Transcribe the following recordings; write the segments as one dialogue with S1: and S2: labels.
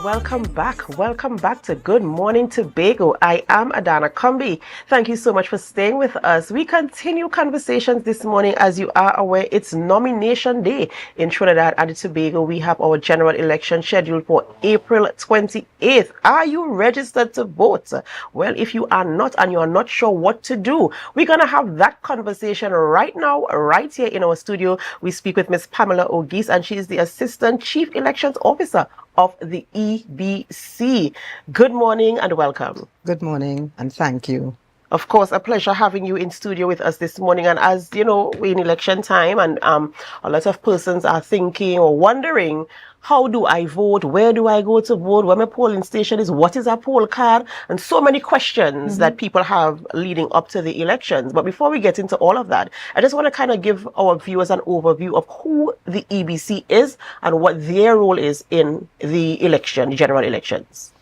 S1: Welcome back to Good Morning Tobago. I am Adanna Combie. Thank you so much for staying with us. We continue conversations this morning. As you are aware, it's nomination day in Trinidad and Tobago. We have our general election scheduled for April 28th. Are you registered to vote? Well, if you are not and you are not sure what to do, we're going to have that conversation right now, right here in our studio. We speak with Ms. Pamela Ogiste, and she is the Assistant Chief Elections Officer of the EBC. Good morning and welcome.
S2: Good morning and thank you.
S1: Of course, a pleasure having you in studio with us this morning. And as you know, we're in election time, and a lot of persons are thinking or wondering, how do I vote? Where do I go to vote? Where my polling station is? What is a poll card? And so many questions that people have leading up to the elections. But before we get into all of that, I just want to kind of give our viewers an overview of who the EBC is and what their role is in the election, the general elections.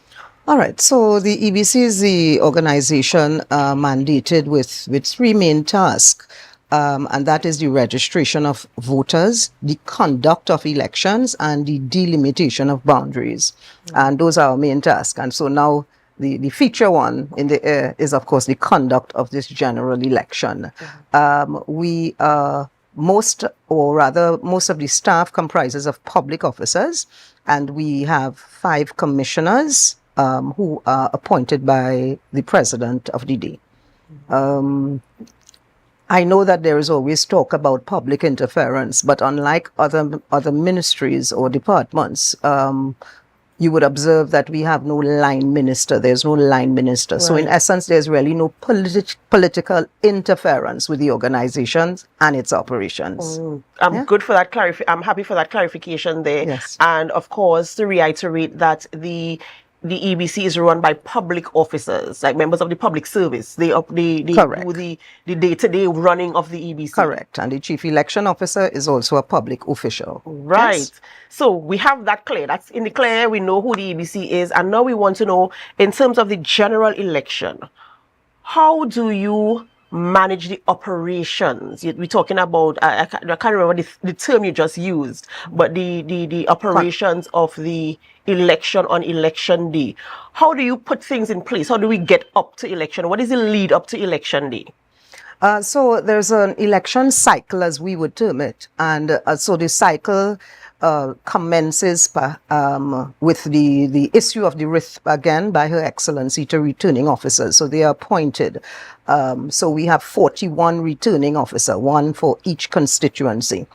S2: All right, so the EBC is the organization mandated with three main tasks, and that is the registration of voters, the conduct of elections, and the delimitation of boundaries. And those are our main tasks. And so now the feature one in the air is, of course, the conduct of this general election. Most of the staff comprises of public officers, and we have 5 commissioners who are appointed by the president of the day. I know that there is always talk about public interference, but unlike other ministries or departments, you would observe that we have no line minister. There's no line minister. Right. So in essence, there's really no political interference with the organizations and its operations.
S1: I'm good for that I'm happy for that clarification there.
S2: Yes.
S1: And of course, to reiterate that the EBC is run by public officers, like members of the public service. They do the day-to-day running of the EBC.
S2: Correct. And the chief election officer is also a public official.
S1: Right.
S2: Yes.
S1: So we have that clear. That's in the clear. We know who the EBC is. And now we want to know, in terms of the general election, how do you manage the operations? We're talking about, I can't remember the term you just used, but the operations of the election on election day. How do you put things in place? How do we get up to election? What is the lead up to election day?
S2: So there's an election cycle, as we would term it. And so the cycle commences with the issue of the writ again by Her Excellency to returning officers. So they are appointed. So we have 41 returning officers, 1 for each constituency.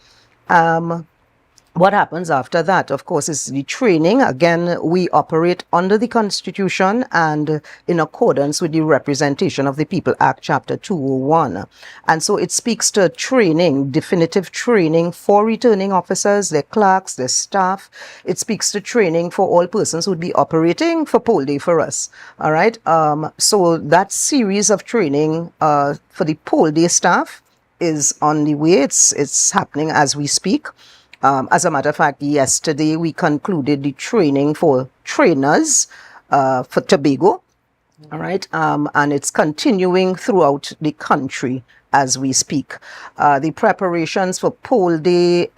S2: What happens after that, of course, is the training. Again, we operate under the Constitution and in accordance with the Representation of the People Act, Chapter 201. And so it speaks to training, definitive training for returning officers, their clerks, their staff. It speaks to training for all persons who would be operating for poll day for us. All right. So that series of training for the poll day staff is on the way. It's happening as we speak. As a matter of fact, yesterday we concluded the training for trainers for Tobago, all right, and it's continuing throughout the country as we speak. The preparations for poll day,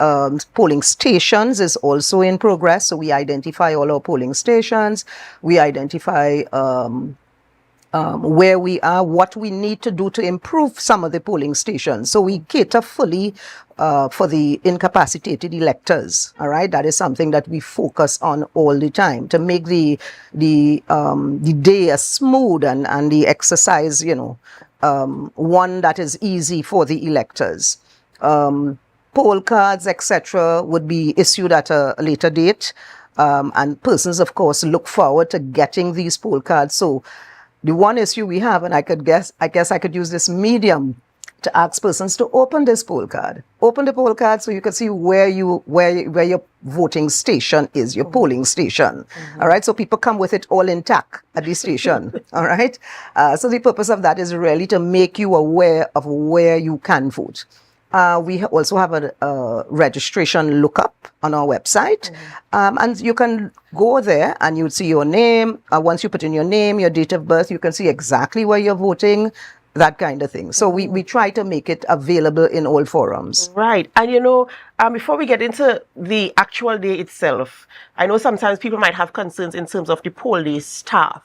S2: polling stations is also in progress. So we identify all our polling stations, we identify where we are, what we need to do to improve some of the polling stations. So we cater fully for the incapacitated electors. All right, that is something that we focus on all the time to make the day as smooth and the exercise, one that is easy for the electors. Poll cards, etc., would be issued at a later date, and persons, of course, look forward to getting these poll cards. So the one issue we have, and I guess I could use this medium to ask persons to open this poll card. Open the poll card so you can see where your voting station is, your polling station. All right, so people come with it all intact at the station. All right, so the purpose of that is really to make you aware of where you can vote. We also have a registration lookup on our website, and you can go there and you'll see your name. Once you put in your name, your date of birth, you can see exactly where you're voting, that kind of thing. So we try to make it available in all forums.
S1: Right. And Before we get into the actual day itself, I know sometimes people might have concerns in terms of the poll day staff.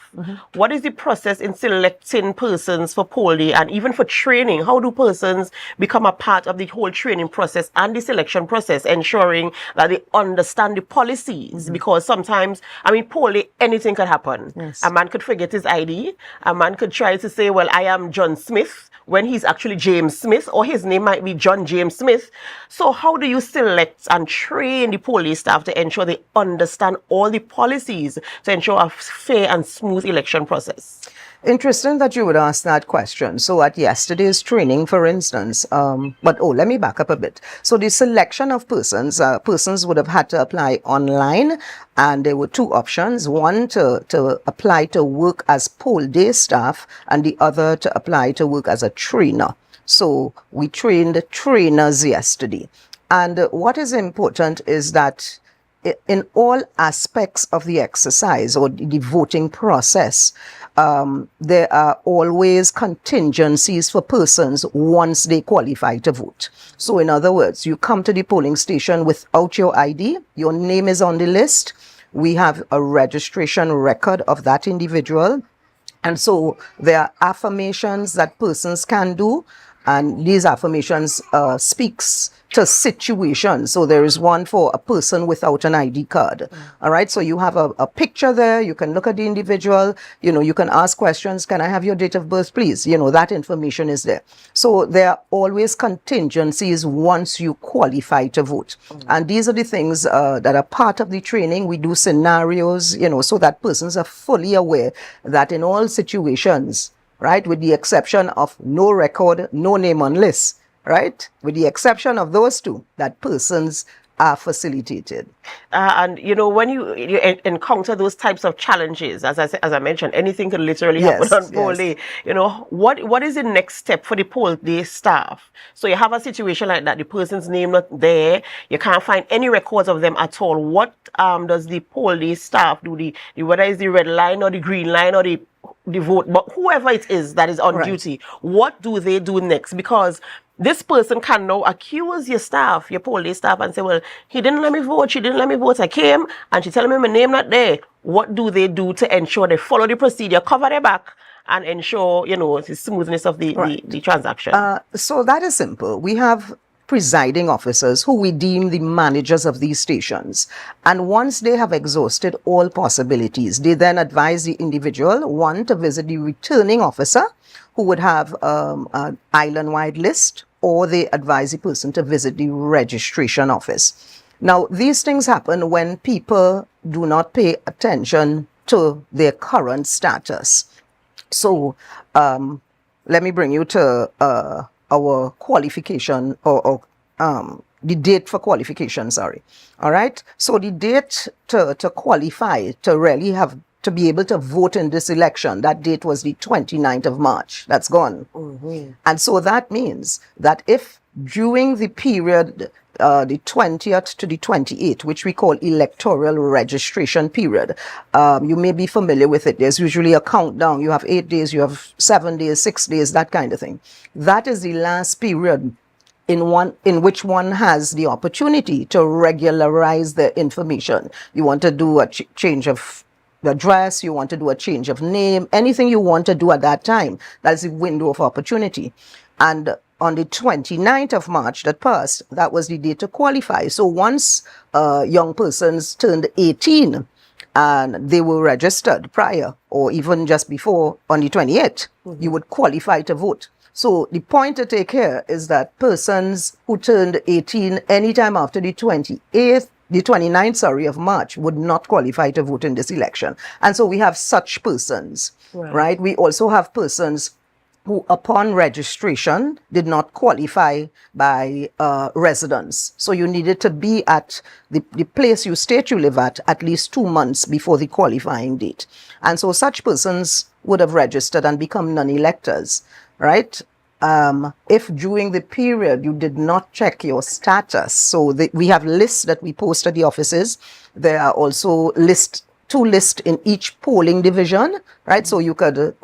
S1: What is the process in selecting persons for poll day and even for training? How do persons become a part of the whole training process and the selection process, ensuring that they understand the policies? Because sometimes, I mean, poll day, anything could happen.
S2: Yes.
S1: A man could forget his ID. A man could try to say, well, I am John Smith, when he's actually James Smith, or his name might be John James Smith. So how do you select and train the police staff to ensure they understand all the policies to ensure a fair and smooth election process?
S2: Interesting that you would ask that question. So at yesterday's training, for instance, let me back up a bit. So the selection of persons would have had to apply online, and there were two options: one to apply to work as poll day staff, and the other to apply to work as a trainer. So we trained trainers yesterday. And what is important is that in all aspects of the exercise or the voting process, there are always contingencies for persons once they qualify to vote. So in other words, you come to the polling station without your ID, your name is on the list, we have a registration record of that individual, and so there are affirmations that persons can do, and these affirmations speaks to situations. So there is one for a person without an ID card. All right. So you have a picture there. You can look at the individual. You can ask questions. Can I have your date of birth, please? That information is there. So there are always contingencies once you qualify to vote. And these are the things that are part of the training. We do scenarios, so that persons are fully aware that in all situations, right, with the exception of no record, no name on list, right, with the exception of those two, that persons are facilitated.
S1: And when you encounter those types of challenges, as I mentioned, anything could literally happen on poll day. What is the next step for the poll day staff? So you have a situation like that, the person's name not there, you can't find any records of them at all. What does the poll day staff do? Whether it's the red line or the green line or the vote, but whoever it is that is on duty, what do they do next? Because this person can now accuse your staff, your poll day staff, and say, well, he didn't let me vote, she didn't let me vote, I came, and she telling me my name not there. What do they do to ensure they follow the procedure, cover their back, and ensure, the smoothness of the transaction?
S2: So that is simple. We have presiding officers who we deem the managers of these stations. And once they have exhausted all possibilities, they then advise the individual, one, to visit the returning officer, who would have an island-wide list, or they advise the person to visit the registration office. Now, these things happen when people do not pay attention to their current status. So, let me bring you to our qualification or the date for qualification, sorry. All right. So the date to qualify, to really have to be able to vote in this election, that date was the 29th of March. That's gone. And so that means that if during the period, the 20th to the 28th, which we call electoral registration period, you may be familiar with it. There's usually a countdown. You have 8 days, you have 7 days, 6 days, that kind of thing. That is the last period in which one has the opportunity to regularize the information. You want to do a change of address, you want to do a change of name, anything you want to do at that time. That's the window of opportunity. And on the 29th of March that passed, that was the day to qualify. So once young persons turned 18 and they were registered prior or even just before on the 28th, you would qualify to vote. So the point to take here is that persons who turned 18 anytime after the 29th of March would not qualify to vote in this election. And so we have such persons, right? We also have persons who upon registration did not qualify by residence. So you needed to be at the place you state you live at least 2 months before the qualifying date. And so such persons would have registered and become non-electors, right? If during the period you did not check your status, so we have lists that we post at the offices. There are also two lists in each polling division, right? So you could,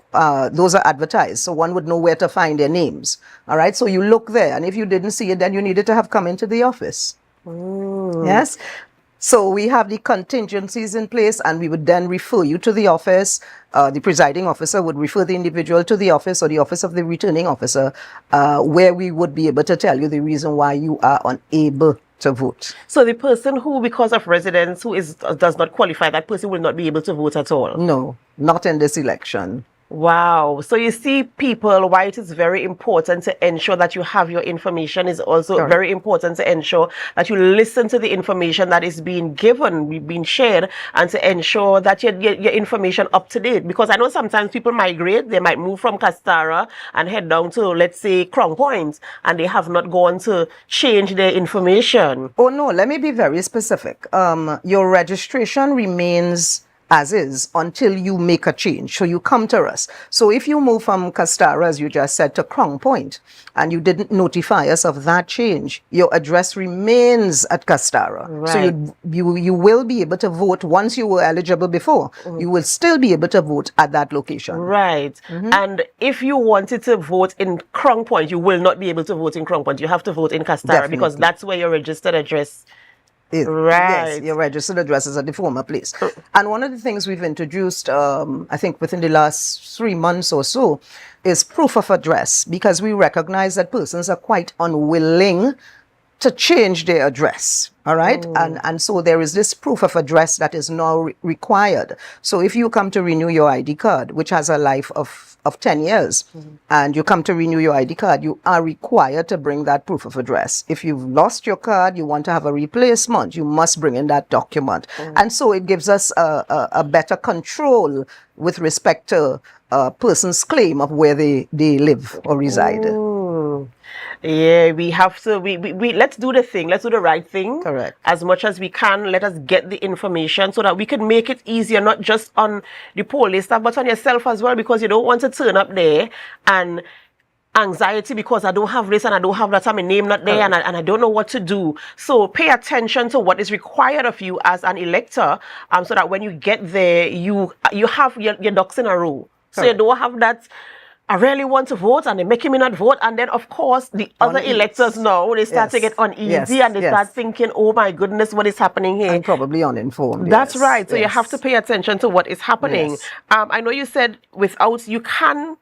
S2: those are advertised, so one would know where to find their names, all right? So you look there, and if you didn't see it, then you needed to have come into the office, Yes. So we have the contingencies in place, and we would then refer you to the office. The presiding officer would refer the individual to the office or the office of the returning officer, where we would be able to tell you the reason why you are unable to vote.
S1: So the person who, because of residence, does not qualify, that person will not be able to vote at all?
S2: No, not in this election.
S1: Wow. So you see, people, why it is very important to ensure that you have your information is also very important to ensure that you listen to the information that is being given, being shared, and to ensure that your information up to date. Because I know sometimes people migrate, they might move from Castara and head down to, let's say, Crown Point, and they have not gone to change their information.
S2: Oh no, let me be very specific. Your registration remains as is until you make a change. So you come to us. So if you move from Castara, as you just said, to Crown Point, and you didn't notify us of that change, your address remains at Castara.
S1: Right.
S2: So you will be able to vote once you were eligible before. You will still be able to vote at that location.
S1: Right. And if you wanted to vote in Crown Point, you will not be able to vote in Crown Point. You have to vote in Castara because that's where your registered address right.
S2: Yes, your registered address is at the former place. And one of the things we've introduced, I think within the last 3 months or so, is proof of address, because we recognize that persons are quite unwilling to change their address. All right. And so there is this proof of address that is now required. So if you come to renew your ID card, which has a life of 10 years, and you come to renew your ID card, you are required to bring that proof of address. If you've lost your card, you want to have a replacement, you must bring in that document. And so it gives us a better control with respect to a person's claim of where they live or reside.
S1: Yeah, we have to, we let's do the thing. Let's do the right thing.
S2: Correct.
S1: As much as we can, let us get the information so that we can make it easier, not just on the polling staff, but on yourself as well, because you don't want to turn up there and anxiety because I don't have this and I don't have that, and my name not there, and I don't know what to do. So pay attention to what is required of you as an elector, so that when you get there, you have your ducks in a row. So you don't have that, I really want to vote, and they make me not vote. And then, of course, the other electors now, they start to get uneasy and they start thinking, oh my goodness, what is happening here?
S2: And probably uninformed.
S1: That's right. So you have to pay attention to what is happening. I know you said can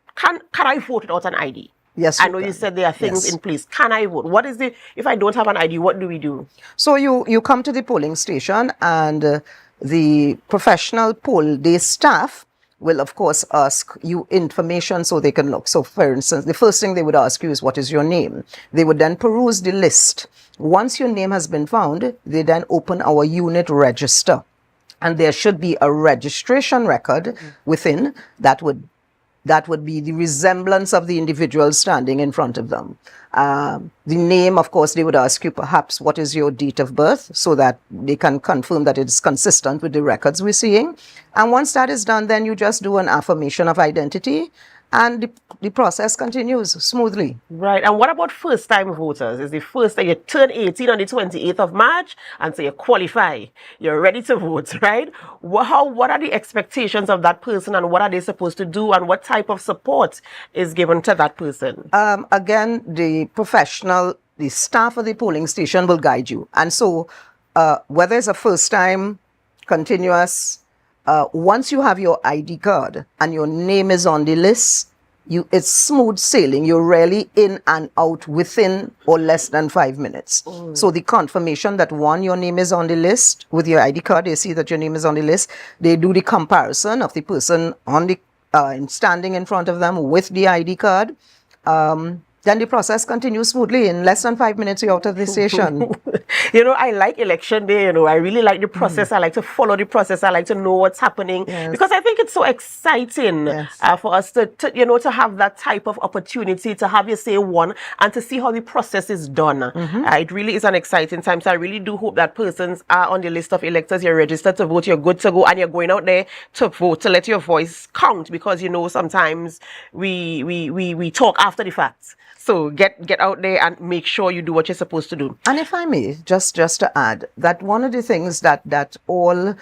S1: I vote without an ID?
S2: Yes,
S1: I know you said there are things in place. Can I vote? What is it? If I don't have an ID, what do we do?
S2: So you come to the polling station, and the professional poll day staff will, of course, ask you information so they can look. So, for instance, the first thing they would ask you is, what is your name? They would then peruse the list. Once your name has been found, they then open our unit register. And there should be a registration record within that would be the resemblance of the individual standing in front of them. The name, of course, they would ask you perhaps what is your date of birth, so that they can confirm that it's consistent with the records we're seeing. And once that is done, then you just do an affirmation of identity, and the process continues smoothly.
S1: Right. And what about first-time voters? Is the first time you turn 18 on the 28th of March, and so you qualify, you're ready to vote, right? What are the expectations of that person, and what are they supposed to do, and what type of support is given to that person?
S2: Again, the staff of the polling station will guide you. And so whether it's a first-time, continuous, once you have your ID card and your name is on the list, it's smooth sailing. You're really in and out within or less than 5 minutes. So the confirmation that your name is on the list with your ID card, they see that your name is on the list. They do the comparison of the person on the standing in front of them with the ID card. Then the process continues smoothly. In less than 5 minutes, you're out of the station.
S1: I like election day. I really like the process. I like to follow the process. I like to know what's happening because I think it's so exciting for us to have that type of opportunity, to have your say won, and to see how the process is done. It really is an exciting time. So I really do hope that persons are on the list of electors. You're registered to vote. You're good to go, and you're going out there to vote, to let your voice count, because sometimes we talk after the fact. So get out there and make sure you do what you're supposed to do.
S2: And if I may, just to add, that one of the things that all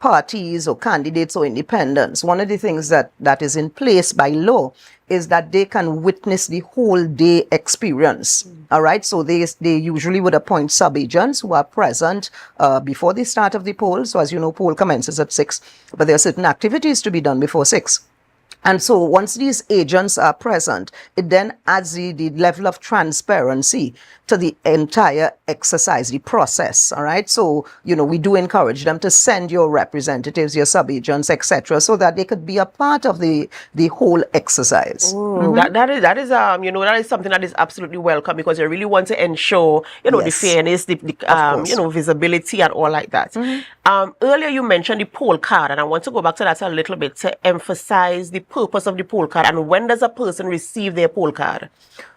S2: parties or candidates or independents, one of the things that is in place by law is that they can witness the whole day experience. All right. So they usually would appoint sub-agents who are present before the start of the poll. So as you know, poll commences at 6, but there are certain activities to be done before 6. And so once these agents are present, it then adds the level of transparency to the entire exercise, the process. All right. So, we do encourage them to send your representatives, your sub-agents, etc., so that they could be a part of the whole exercise.
S1: That is something that is absolutely welcome, because you really want to ensure, the
S2: Yes.
S1: fairness, the visibility and all like that. Earlier you mentioned the poll card, and I want to go back to that a little bit to emphasize the purpose of the poll card and when does a person receive their poll card?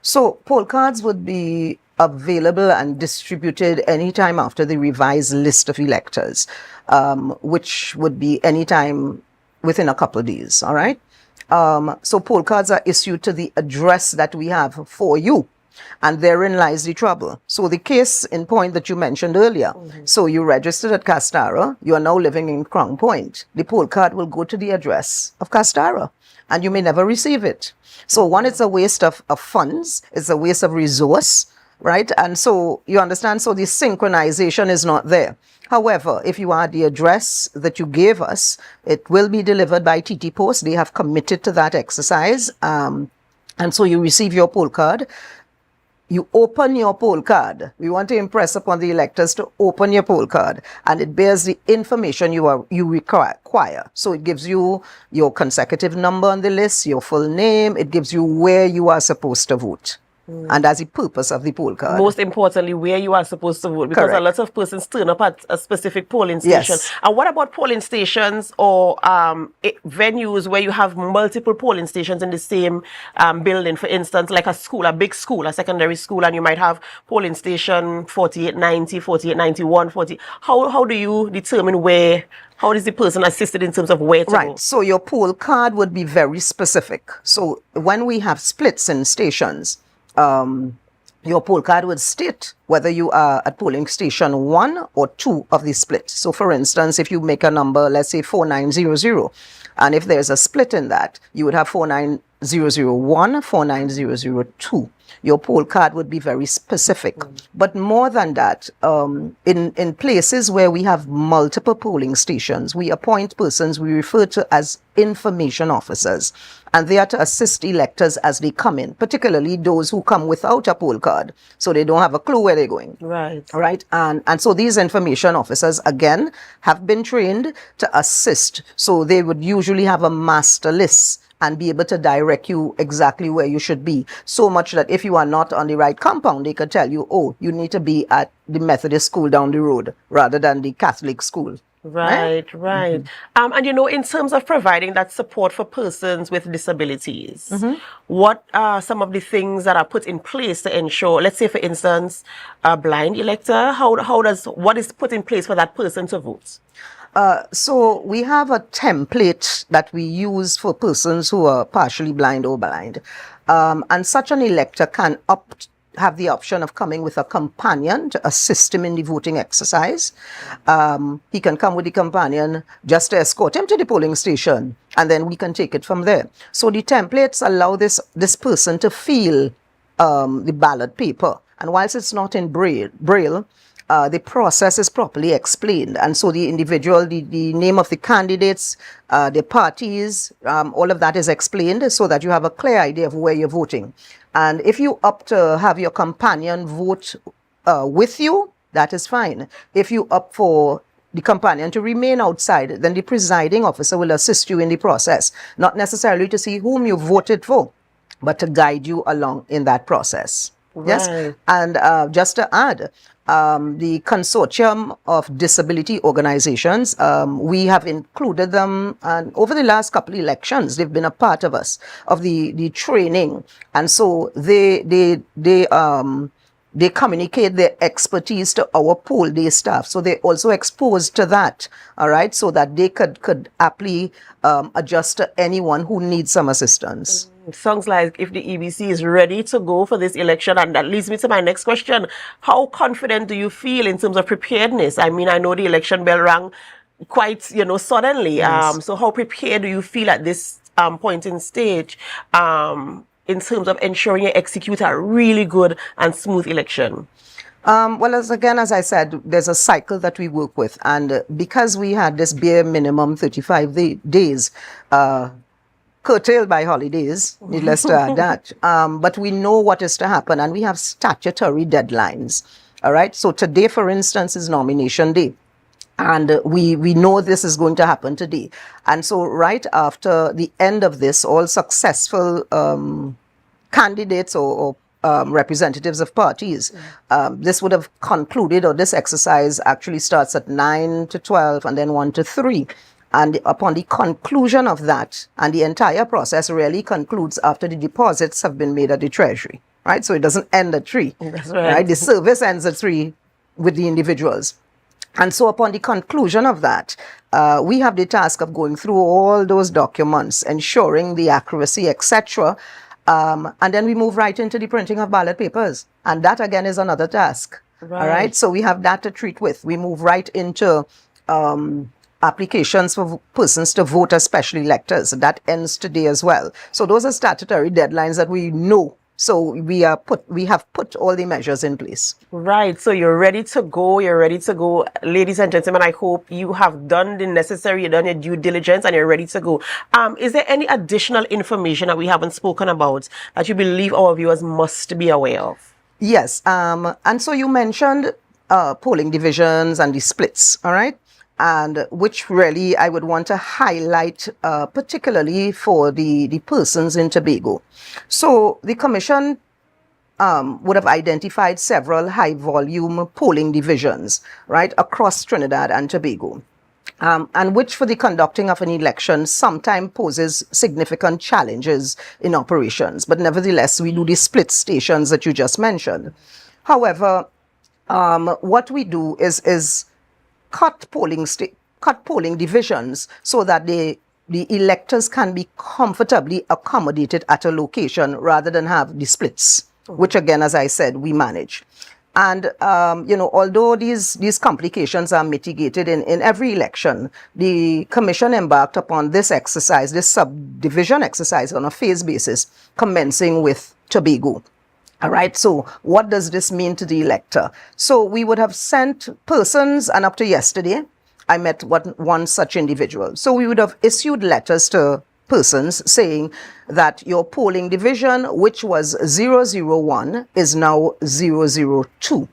S2: So poll cards would be available and distributed anytime after the revised list of electors, which would be anytime within a couple of days. All right. So poll cards are issued to the address that we have for you. And therein lies the trouble. So the case in point that you mentioned earlier. So you registered at Castara. You are now living in Crown Point. The poll card will go to the address of Castara, and you may never receive it. So one, it's a waste of funds. It's a waste of resource, right? And so you understand. So the synchronization is not there. However, if you are at the address that you gave us, it will be delivered by TT Post. They have committed to that exercise. And so you receive your poll card. You open your poll card. We want to impress upon the electors to open your poll card, and it bears the information you require. So it gives you your consecutive number on the list, your full name. It gives you where you are supposed to vote. And that's the purpose of the poll card.
S1: Most importantly, where you are supposed to vote, because
S2: Correct.
S1: a lot of persons turn up at a specific polling station.
S2: Yes.
S1: And what about polling stations or venues where you have multiple polling stations in the same building? For instance, like a school, a big school, a secondary school, and you might have polling station 4890, 4891, 40. How do you determine where? How is the person assisted in terms of where to go?
S2: So your poll card would be very specific. So when we have splits in stations, your poll card would state whether you are at polling station 1 or 2 of the split. So for instance, if you make a number, let's say 4900, and if there's a split in that, you would have 49001, 49002. Your poll card would be very specific. But more than that, in places where we have multiple polling stations, we appoint persons we refer to as information officers, and they are to assist electors as they come in, particularly those who come without a poll card, so they don't have a clue where they're going. Right. And so these information officers, again, have been trained to assist. So they would usually have a master list and be able to direct you exactly where you should be. So much that if you are not on the right compound, they could tell you, oh, you need to be at the Methodist school down the road rather than the Catholic school.
S1: Right. And in terms of providing that support for persons with disabilities, what are some of the things that are put in place to ensure, let's say for instance, a blind elector, what is put in place for that person to vote?
S2: So we have a template that we use for persons who are partially blind or blind. And such an elector can have the option of coming with a companion to assist him in the voting exercise. He can come with the companion just to escort him to the polling station, and then we can take it from there. So the templates allow this person to feel the ballot paper. And whilst it's not in braille, the process is properly explained. And so the individual, the name of the candidates, the parties, all of that is explained so that you have a clear idea of where you're voting. And if you opt to have your companion vote with you, that is fine. If you opt for the companion to remain outside, then the presiding officer will assist you in the process, not necessarily to see whom you voted for, but to guide you along in that process.
S1: Right.
S2: Yes. And just to add, the Consortium of Disability Organizations, we have included them, and over the last couple of elections, they've been a part of us, of the training. And so they communicate their expertise to our poll day staff. So they're also exposed to that, all right, so that they could aptly adjust to anyone who needs some assistance.
S1: It sounds like if the EBC is ready to go for this election, and that leads me to my next question. How confident do you feel in terms of preparedness? I mean, I know the election bell rang quite, suddenly.
S2: Yes.
S1: So how prepared do you feel at this point in stage in terms of ensuring you execute a really good and smooth election?
S2: Well, as I said, there's a cycle that we work with. And because we had this bare minimum 35 days, curtailed by holidays, needless to add that. But we know what is to happen, and we have statutory deadlines. All right. So today, for instance, is nomination day. And we know this is going to happen today. And so right after the end of this, all successful candidates or representatives of parties, this would have concluded, or this exercise actually starts at 9 to 12 and then 1 to 3. And upon the conclusion of that, and the entire process really concludes after the deposits have been made at the Treasury, right? So it doesn't end at 3.
S1: That's right.
S2: The service ends at 3 with the individuals. And so upon the conclusion of that, we have the task of going through all those documents, ensuring the accuracy, etc. And then we move right into the printing of ballot papers. And that again is another task.
S1: Right.
S2: All right. So we have that to treat with. We move right into applications for persons to vote as special electors. That ends today as well. So those are statutory deadlines that we know. So we have put all the measures in place.
S1: Right. So you're ready to go. You're ready to go. Ladies and gentlemen, I hope you have done the necessary, you've done your due diligence, and you're ready to go. Is there any additional information that we haven't spoken about that you believe our viewers must be aware of?
S2: Yes. And so you mentioned polling divisions and the splits, all right? And which really I would want to highlight particularly for the persons in Tobago. So the Commission would have identified several high-volume polling divisions, right, across Trinidad and Tobago, and which for the conducting of an election sometimes poses significant challenges in operations. But nevertheless, we do the split stations that you just mentioned. However, what we do is cut polling divisions so that the electors can be comfortably accommodated at a location rather than have the splits, which again, as I said, we manage. And, although these complications are mitigated in every election, the Commission embarked upon this exercise, this subdivision exercise on a phase basis, commencing with Tobago. All right. So what does this mean to the elector? So we would have sent persons, and up to yesterday, I met one such individual. So we would have issued letters to persons saying that your polling division, which was 001, is now 002.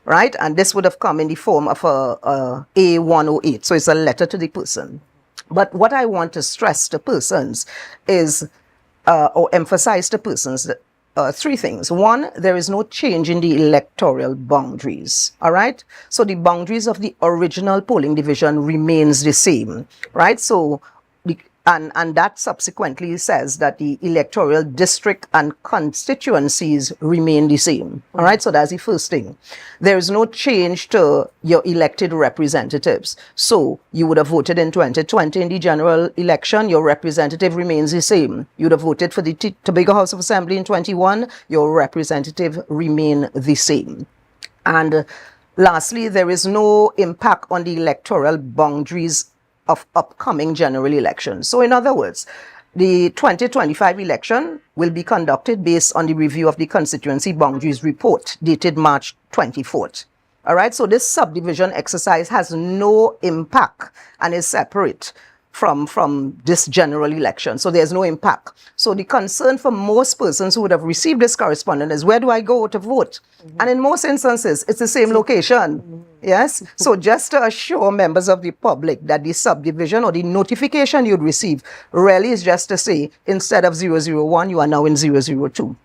S2: Right. And this would have come in the form of a A108. So it's a letter to the person. But what I want to stress to persons is, or emphasize to persons, that three things. One, there is no change in the electoral boundaries. All right. So the boundaries of the original polling division remains the same. Right. So and that subsequently says that the electoral district and constituencies remain the same. All right. So that's the first thing. There is no change to your elected representatives. So you would have voted in 2020 in the general election. Your representative remains the same. You would have voted for the Tobago House of Assembly in 21. Your representative remain the same. And lastly, there is no impact on the electoral boundaries of upcoming general elections. So in other words, the 2025 election will be conducted based on the review of the constituency boundaries report dated March 24th. All right. So this subdivision exercise has no impact and is separate from this general election. So there's no impact. So the concern for most persons who would have received this correspondence is, where do I go to vote? And in most instances, it's the same location. Yes. So just to assure members of the public that the subdivision or the notification you'd receive really is just to say, instead of 001, you are now in 002.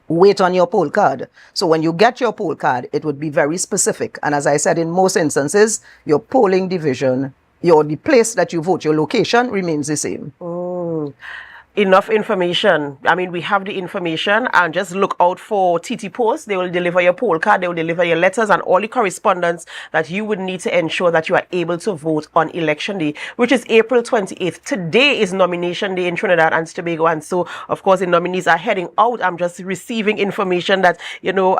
S2: Wait on your poll card. So when you get your poll card, it would be very specific. And as I said, in most instances, your polling division, the place that you vote, your location remains the same.
S1: enough information. I mean, we have the information, and just look out for TT Post. They will deliver your poll card, they will deliver your letters and all the correspondence that you would need to ensure that you are able to vote on election day, which is April 28th. Today is nomination day in Trinidad and Tobago, and so of course the nominees are heading out. I'm just receiving information that, you know,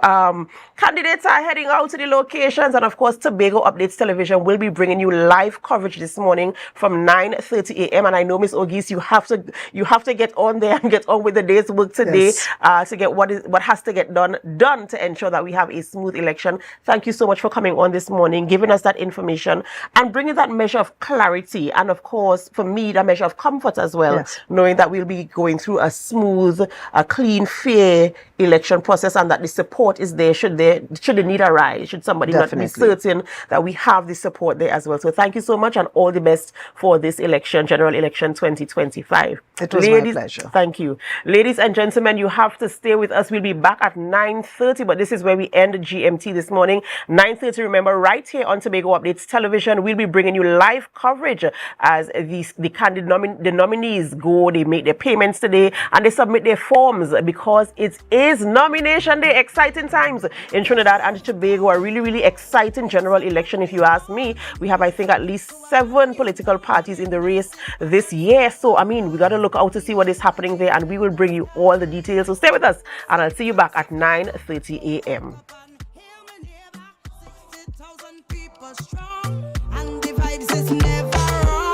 S1: candidates are heading out to the locations, and of course Tobago Updates Television will be bringing you live coverage this morning from 9:30 a.m. and I know, Miss Ogiste, you have to get on there and get on with the day's work today,
S2: Yes.
S1: to get what has to get done to ensure that we have a smooth election. Thank you so much for coming on this morning, giving us that information and bringing that measure of clarity, and of course for me that measure of comfort as well,
S2: Yes.
S1: knowing that we'll be going through a smooth, a clean, fair election process, and that the support is there should the need arise, should somebody not be
S2: Definitely.
S1: certain, that we have the support there as well. So thank you so much, and all the best for this election, general election 2025.
S2: It was my pleasure.
S1: Thank you. Ladies and gentlemen, you have to stay with us. We'll be back at 9:30, but this is where we end GMT this morning. 9:30, remember, right here on Tobago Updates Television, we'll be bringing you live coverage as the nominees go, they make their payments today, and they submit their forms, because it is nomination day. Exciting times in Trinidad and Tobago. A really, really exciting general election, if you ask me. We have, I think, at least 7 political parties in the race this year. So, I mean, we got to look out to see what is happening there, and we will bring you all the details. So stay with us, and I'll see you back at 9:30 a.m.